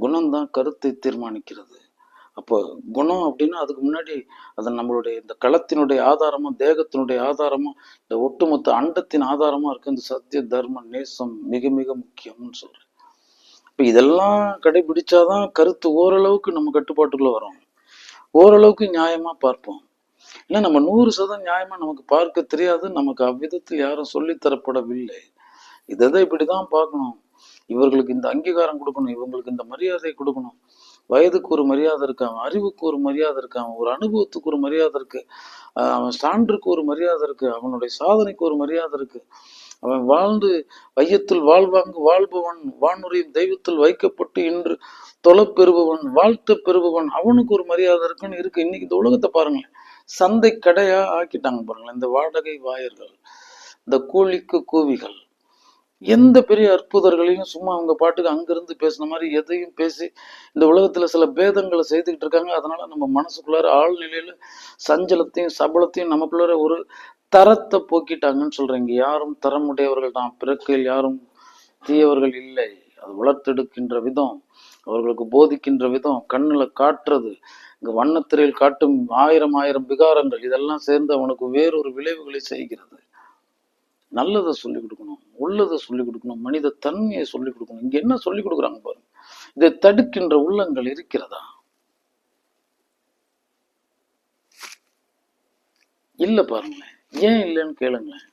குணம்தான் கருத்தை தீர்மானிக்கிறது. அப்போ குணம் அப்படின்னா அதுக்கு முன்னாடி அது நம்மளுடைய இந்த களத்தினுடைய ஆதாரமும் தேகத்தினுடைய ஆதாரமும் இந்த ஒட்டுமொத்த அண்டத்தின் ஆதாரமா இருக்கு இந்த சத்திய தர்ம நேசம் மிக மிக முக்கியம்னு சொல்றேன். இப்ப இதெல்லாம் கடைபிடிச்சாதான் கருத்து ஓரளவுக்கு நம்ம கட்டுப்பாட்டுக்குள்ள வரும், ஓரளவுக்கு நியாயமா பார்ப்போம். இல்லை நம்ம 100% நியாயமா நமக்கு பார்க்க தெரியாது, நமக்கு அவ்விதத்தில் யாரும் சொல்லித்தரப்படவில்லை. இதை இப்படிதான் பார்க்கணும், இவர்களுக்கு இந்த அங்கீகாரம் கொடுக்கணும், இவங்களுக்கு இந்த மரியாதை கொடுக்கணும். வயதுக்கு ஒரு மரியாதை இருக்கான், அறிவுக்கு ஒரு மரியாதை இருக்கான், ஒரு அனுபவத்துக்கு ஒரு மரியாதை இருக்கு, அவன் சான்றுக்கு ஒரு மரியாதை இருக்கு, அவனுடைய சாதனைக்கு ஒரு மரியாதை இருக்கு, அவன் வாழ்ந்து வையத்தில் வாழ்வாங்கு வாழ்பவன், வானுரையும் தெய்வத்தில் வைக்கப்பட்டு இன்று தொலைப்பெறுபவன், வாழ்த்து பெறுபவன், அவனுக்கு ஒரு மரியாதை இருக்குன்னு இருக்கு. இன்னைக்கு இந்த உலகத்தை பாருங்களேன், சந்தை கடையா ஆக்கிட்டாங்க பாருங்களேன். இந்த வாடகை வாயர்கள், இந்த கூலிக்கு கூவிகள், எந்த பெரிய அற்புதர்களையும் சும்மா அவங்க பாட்டுக்கு அங்கிருந்து பேசின மாதிரி எதையும் பேசி இந்த உலகத்துல சில பேதங்களை செய்துக்கிட்டு இருக்காங்க. அதனால நம்ம மனசுக்குள்ளார ஆழ்நிலையில சஞ்சலத்தையும் சபலத்தையும் நமக்குள்ளார ஒரு தரத்தை போக்கிட்டாங்கன்னு சொல்றேன். இங்க யாரும் தரமுடையவர்கள் தான், பிறக்கையில் யாரும் தீயவர்கள் இல்லை. அது வளர்த்தெடுக்கின்ற விதம், அவர்களுக்கு போதிக்கின்ற விதம், கண்ணுல காட்டுறது, இங்க வண்ணத்திரையில் காட்டும் ஆயிரம் ஆயிரம் விகாரங்கள், இதெல்லாம் சேர்ந்து அவனுக்கு வேறொரு விளைவுகளை செய்கிறது. நல்லதை சொல்லிக் கொடுக்கணும், உள்ளதை சொல்லிக் கொடுக்கணும், மனித தன்மையை சொல்லிக் கொடுக்கணும். இங்க என்ன சொல்லிக் கொடுக்குறாங்க பாருங்க. இதை தடுக்கின்ற உள்ளங்கள் இருக்கிறதா? இல்ல பாருங்களேன். ஏன் இல்லைன்னு கேளுங்களேன்.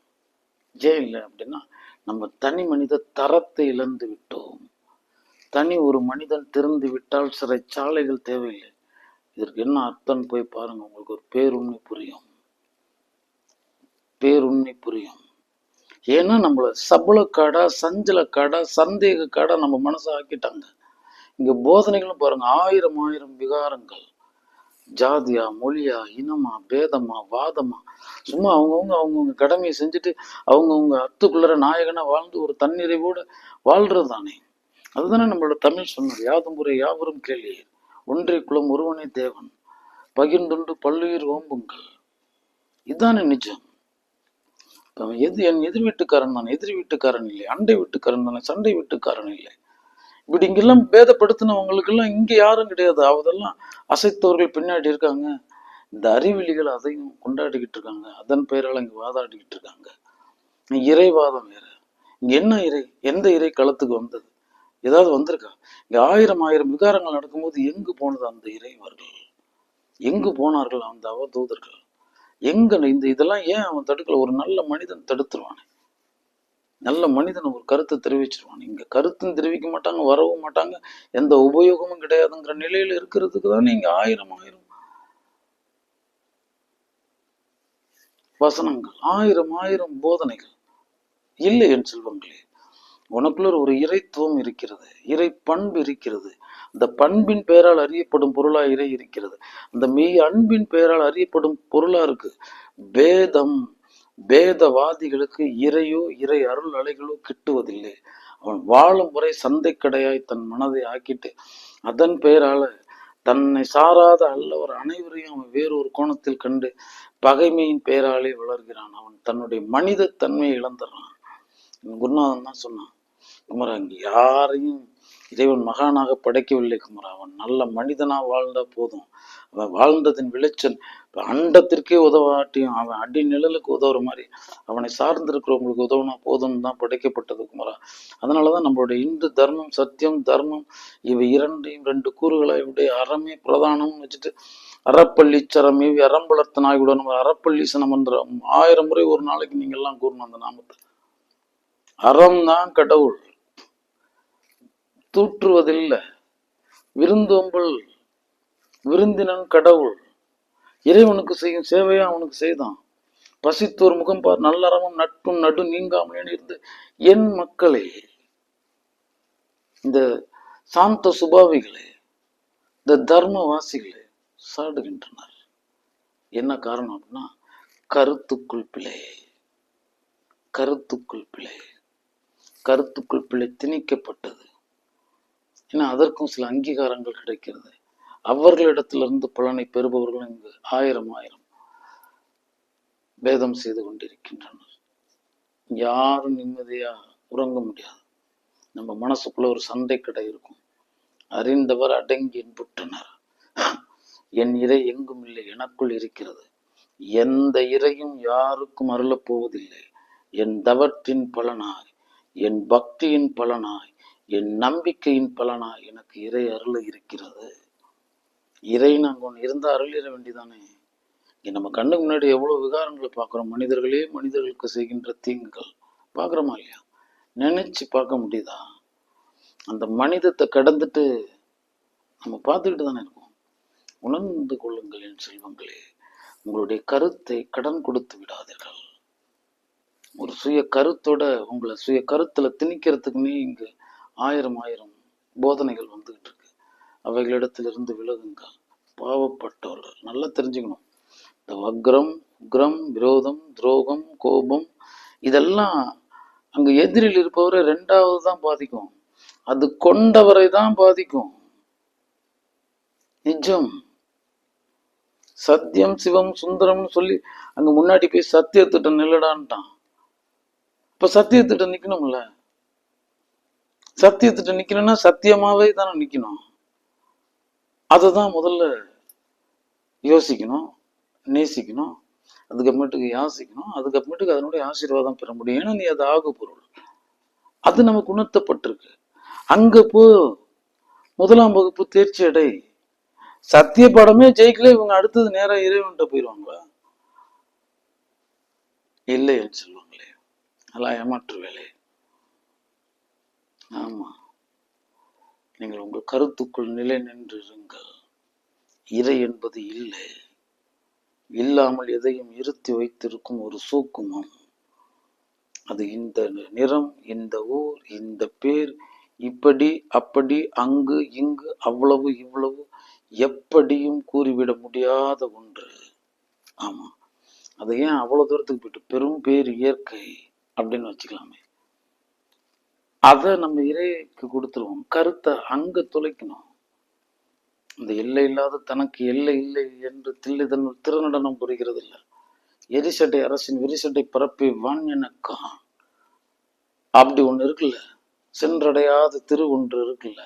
ஏன் இல்லை அப்படின்னா, நம்ம தனி மனித தரத்தை இழந்து விட்டோம். தனி ஒரு மனிதன் திறந்து விட்டால் சிறைச்சாலைகள் தேவையில்லை. இதற்கு என்ன அர்த்தம் போய் பாருங்க, உங்களுக்கு ஒரு பேருண்மை புரியும், பேருண்மை புரியும். ஏன்னா நம்மள சபலக்காடா, சஞ்சலக்காடா, சந்தேக காடா நம்ம மனசை ஆக்கிட்டாங்க. இங்க போதனைகளும் பாருங்க, ஆயிரம் ஆயிரம் விகாரங்கள், ஜாதியா, மொழியா, இனமா, பேதமா, வாதமா, சும்மா அவங்கவுங்க கடமையை செஞ்சுட்டு அவங்கவுங்க அத்துக்குள்ளற நாயகனா வாழ்ந்து ஒரு தன்னிறைவோடு வாழ்றது தானே. அதுதானே நம்மளோட தமிழ் சொன்னது, யாதும் முறை யாவரும் கேளீர், ஒன்றை குலம் ஒருவனே தேவன், பகிர்ந்துண்டு பல்லுயிர் ஓம்புங்கள். இதுதானே நிஜம். என் எதிர் வீட்டுக்காரன் தான், எதிர் வீட்டுக்காரன் இல்லை, அண்டை வீட்டுக்காரன் தானே, சண்டை வீட்டுக்காரன் இல்லை. இப்படி இங்கெல்லாம் பேதப்படுத்தினவங்களுக்கு எல்லாம் இங்க யாரும் கிடையாது. அதெல்லாம் அசைத்தவர்கள் பின்னாடி இருக்காங்க. இந்த அறிவிலிகள் அதையும் கொண்டாடிக்கிட்டு இருக்காங்க, அதன் பெயரால் இங்க வாதாடிக்கிட்டு இருக்காங்க. இறைவாதம் வேற. இங்க என்ன இறை, எந்த இறை களத்துக்கு வந்தது? ஏதாவது வந்திருக்கா? இங்க ஆயிரம் ஆயிரம் விகாரங்கள் நடக்கும்போது எங்கு போனது அந்த இறைவர்கள்? எங்கு போனார்கள் அந்த அவதூதர்கள்? எங்க இந்த இதெல்லாம் ஏன் அவன் தடுக்கல? ஒரு நல்ல மனிதன் தடுத்துருவானே, நல்ல மனிதன் ஒரு கருத்தை தெரிவிச்சிருவான். இங்க கருத்தும் தெரிவிக்க மாட்டாங்க, வரவும் மாட்டாங்க, எந்த உபயோகமும் கிடையாதுங்கிற நிலையில இருக்கிறதுக்கு தானே இங்க ஆயிரம் ஆயிரம் வசனங்கள், ஆயிரம் ஆயிரம் போதனைகள். இல்லை என் செல்வங்களே, உனக்குள்ள ஒரு இறைத்துவம் இருக்கிறது, இறை பண்பு இருக்கிறது. அந்த பண்பின் பெயரால் அறியப்படும் பொருளா இறை இருக்கிறது. அந்த மெய் அன்பின் பெயரால் அறியப்படும் பொருளா இருக்கு பேதம். பேதவாதிகளுக்கு இறையோ இறை அருள் அலைகளோ கிட்டுவதில்லை. அவன் வாழும் முறை சந்தை கடையாய் தன் மனதை ஆக்கிட்டு அதன் பெயரால தன்னை சாராத அல்லவர் அனைவரையும் அவன் வேறொரு கோணத்தில் கண்டு பகைமையின் பெயராலே வளர்கிறான். அவன் தன்னுடைய மனித தன்மையை இழந்துடுறான். குருநாதன் தான் சொன்னான், குமரா இங்க யாரையும் இறைவன் மகானாக படைக்கவில்லை குமரா, அவன் நல்ல மனிதனா வாழ்ந்தா போதும். அவன் வாழ்ந்ததின் விளைச்சல் அண்டத்திற்கே உதவாட்டியும் அவன் அடி நிழலுக்கு உதவுற மாதிரி அவனை சார்ந்திருக்கிறவங்களுக்கு உதவுனா போதும் தான் படைக்கப்பட்டது குமரா. அதனாலதான் நம்மளுடைய இந்து தர்மம், சத்தியம், தர்மம், இவை இரண்டையும் ரெண்டு கூறுகளை உடைய அறமே பிரதானம்னு வச்சுட்டு அறப்பள்ளி இவை அறம்பளர்த்த நாய்குடன் அறப்பள்ளி சனமந்திரம் 1000 முறை ஒரு நாளைக்கு நீங்க எல்லாம் கூறணும் அந்த நாமத்தை. அறம் தான் கடவுள், தூற்றுவதில்லை. விருந்தோம்பல், விருந்தினன் கடவுள். இறைவனுக்கு செய்யும் சேவையா அவனுக்கு செய்தான். பசித்தோர் முகம் பார், நல்லறமும் நட்பும் நடு நீங்காமலேன்னு இருந்து என் மக்களே, இந்த சாந்த சுபாவிகளே, இந்த தர்மவாசிகளே சாடுகின்றனர். என்ன காரணம் அப்படின்னா, கருத்துக்குள் பிழை, கருத்துக்குள் பிழை, கருத்துக்குள் பிழை திணிக்கப்பட்டது. ஏன்னா அதற்கும் சில அங்கீகாரங்கள் கிடைக்கிறது. அவர்களிடத்திலிருந்து பலனை பெறுபவர்கள் இங்கு ஆயிரம் ஆயிரம் பேதம் செய்து கொண்டிருக்கின்றனர். யாரும் நிம்மதியா உறங்க முடியாது. நம்ம மனசுக்குள்ள ஒரு சண்டை கடை இருக்கும். அறிந்தவர் அடங்கி என்புற்றனர். என் இறை எங்கும் இல்லை, எனக்குள் இருக்கிறது. எந்த இறையும் யாருக்கும் அருளப் போவதில்லை. என் தவத்தின் பலனாய், என் பக்தியின் பலனாய், என் நம்பிக்கையின் பலனாய் எனக்கு இறை அருள இருக்கிறது. இறை நாங்கள் ஒன்று இருந்தால் அருளிட வேண்டிதானே. இங்கே நம்ம கண்ணுக்கு முன்னாடி எவ்வளோ விகாரங்களை பார்க்குறோம். மனிதர்களே மனிதர்களுக்கு செய்கின்ற தீங்குகள் பார்க்குறோமா இல்லையா? நினைச்சு பார்க்க முடியுதா? அந்த மனிதத்தை கடந்துட்டு நம்ம பார்த்துக்கிட்டு தானே இருக்கோம். உணர்ந்து கொள்ளுங்கள் என் செல்வங்களே, உங்களுடைய கருத்தை கடன் கொடுத்து விடாதீர்கள். ஒரு சுய கருத்தோட உங்களை சுய கருத்துல திணிக்கிறதுக்குன்னே இங்கு ஆயிரம் போதனைகள் வந்துகிட்டு இருக்கு. அவைகளிடத்திலிருந்து விலகுங்கள். பாவப்பட்டவர்கள் நல்லா தெரிஞ்சுக்கணும். இந்த வக்ரம், உக்ரம், விரோதம், துரோகம், கோபம் இதெல்லாம் அங்க எதிரில் இருப்பவரை ரெண்டாவது தான் பாதிக்கும். அது கொண்டவரை தான் பாதிக்கும். நிஜம். சத்தியம் சிவம் சுந்தரம்னு சொல்லி அங்க முன்னாடி போய் சத்தியத்திட்ட நில்லடான்ட்டான். இப்ப சத்தியத்திட்ட நிக்கணும்ல. சத்தியத்திட்ட நிக்கணும்னா சத்தியமாவே தானே நிக்கணும். அததான் முதல்ல யோசிக்கணும், நேசிக்கணும், அதுக்கப்புறமேட்டுக்கு யாசிக்கணும், அதுக்கப்புறமேட்டுக்கு அதனுடைய ஆசீர்வாதம் பெற முடியும். ஏன்னா நீ அது ஆகு பொருள், அது நமக்கு உணர்த்தப்பட்டிருக்கு. அங்க போ, 1ஆம் வகுப்பு தேர்ச்சி அடை. சத்திய பாடமே ஜெயிக்கல, இவங்க அடுத்தது நேரா இறைவன்கிட்ட போயிடுவாங்களா? இல்லைன்னு சொல்லுவாங்களே, அதெல்லாம் ஏமாற்று வேலை. ஆமா, நீங்கள் உங்கள் கருத்துக்குள் நிலை நின்றிருங்கள். இறை என்பது இல்லை, இல்லாமல் எதையும் இருத்தி வைத்திருக்கும் ஒரு சூக்குமம். அது இந்த நிறம், இந்த ஊர், இந்த பேர், இப்படி அப்படி, அங்கு இங்கு, அவ்வளவு இவ்வளவு, எப்படியும் கூறிவிட முடியாத ஒன்று. ஆமா, அது ஏன் அவ்வளவு தூரத்துக்கு போயிட்டு பெரும் பேர் இயற்கை அப்படின்னு வச்சுக்கலாமே. அதை நம்ம இறைக்கு கொடுத்துருவோம். கருத்தை அங்க தொலைக்கணும். இந்த எல்லை இல்லாத தனக்கு எல்லை இல்லை என்று தில்லை திருநடனம் புரிகிறது இல்லை. எரிசட்டை அரசின் விரிசட்டை பரப்பி வான் எனக்கா அப்படி ஒண்ணு இருக்குல்ல, சென்றடையாத திரு ஒன்று இருக்குல்ல,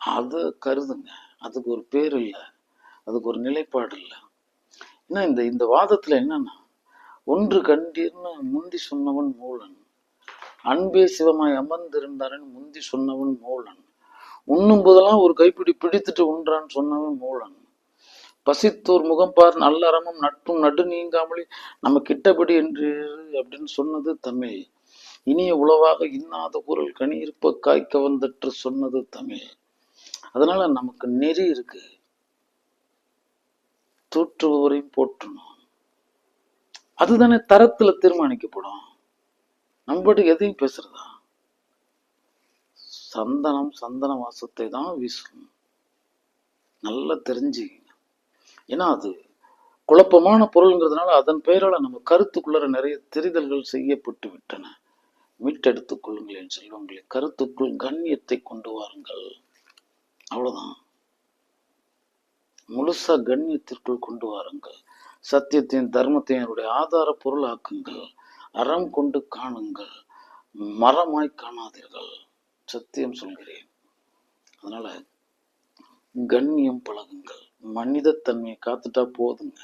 அதை கருதுங்க. அதுக்கு ஒரு பேர் இல்லை, அதுக்கு ஒரு நிலைப்பாடு இல்லை. ஏன்னா இந்த வாதத்துல என்னன்னா, ஒன்று கண்டீர்னு முந்தி சொன்னவன் மூலன், அன்பே சிவமாய் அமர்ந்திருந்தாரன் முந்தி சொன்னவன் மூலன், உண்ணும் போதெல்லாம் ஒரு கைப்பிடி பிடித்துட்டு உண்றான்னு சொன்னவன் மூலன், பசித்தோர் முகம்பார் நல்லறமும் நட்பும் நடு நீங்காமலே நம்ம கிட்டபடி என்று அப்படின்னு சொன்னது தமிழ். இனிய உளவாக இன்னாத குரல் கனி இருப்ப காய்க்க வந்தற்று சொன்னது தமிழ். அதனால நமக்கு நெறி இருக்கு. தூற்றுபவரையும் போற்றணும். அதுதானே தரத்துல தீர்மானிக்கப்படும். நம்மபடி எதையும் பேசுறதா? சந்தன வாசத்தை தான் வீசும். நல்லா தெரிஞ்சுக்கங்க. ஏன்னா அது குழப்பமான பொருள்ங்கிறதுனால அதன் பெயரால நம்ம கருத்துக்குள்ள நிறைய தெரிதல்கள் செய்யப்பட்டு விட்டன. மீட்டெடுத்துக் கொள்ளுங்களேன் செல்வங்களே. கருத்துக்குள் கண்ணியத்தை கொண்டு வாருங்கள். அவ்வளவுதான். முழுசா கண்ணியத்திற்குள் கொண்டு வாருங்கள். சத்தியத்தையும் தர்மத்தையும் என்னுடைய ஆதார பொருள் ஆக்குங்கள். அறம் கொண்டு காணுங்கள், மரமாய் காணாதீர்கள். சத்தியம் சொல்கிறேன். அதனால கண்ணியம் பழகுங்கள். மனிதத்தன்மையை காத்துட்டா போதுங்க.